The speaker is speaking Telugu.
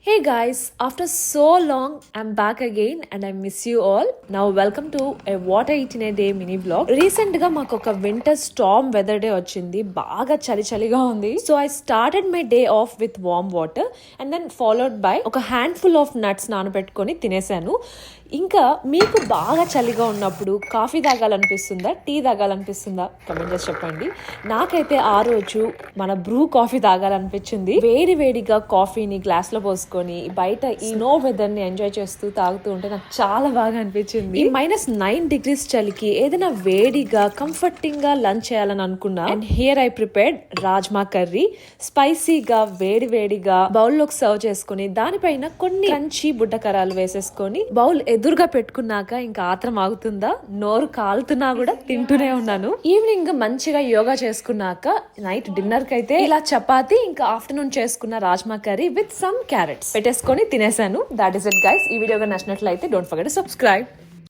Hey guys, after so long, I'm back again and I miss you all. Now welcome to a What I Eat in a Day mini vlog. Recent గా మాకు ఒక వింటర్ స్టార్మ్ వెదర్ డే వచ్చింది. బాగా చలిగా ఉంది. So I started my day off with warm water and then followed by ఒక handful of nuts నానబెట్టుకొని తినేసాను. ఇంకా మీకు బాగా చలిగా ఉన్నప్పుడు కాఫీ తాగాలనిపిస్తుందా, టీ తాగాలనిపిస్తుందా కమెంట్ చేసి చెప్పండి. నాకైతే ఆ రోజు మన బ్రూ కాఫీ తాగాలనిపించింది. వేడిగా కాఫీని గ్లాస్ లో పోసుకొని బయట ఈ స్నో వెదర్ ని ఎంజాయ్ చేస్తూ తాగుతూ ఉంటే నాకు చాలా బాగా అనిపించింది. ఈ -9 degrees చలికి ఏదైనా వేడిగా కంఫర్టింగ్ గా లంచ్ చేయాలని అనుకున్నా. And here I prepared rajma curry. స్పైసీగా వేడిగా బౌల్ లోకి సర్వ్ చేసుకుని దానిపైన కొన్ని క్రంచీ బుడ్డకరాలు వేసేసుకొని బౌల్ ఎదురుగా పెట్టుకున్నాక ఇంకా ఆత్రం ఆగుతుందా, నోరు కాలుతున్నా కూడా తింటూనే ఉన్నాను. ఈవినింగ్ మంచిగా యోగా చేసుకున్నాక నైట్ డిన్నర్ కి అయితే ఇలా చపాతి ఇంకా ఆఫ్టర్నూన్ చేసుకున్న rajma curry with some carrots పెట్టేసుకొని తినేసాను. That is it guys. ఈ వీడియోగా నచ్చినట్లయితే డోంట్ ఫర్గెట్ టు సబ్స్క్రైబ్.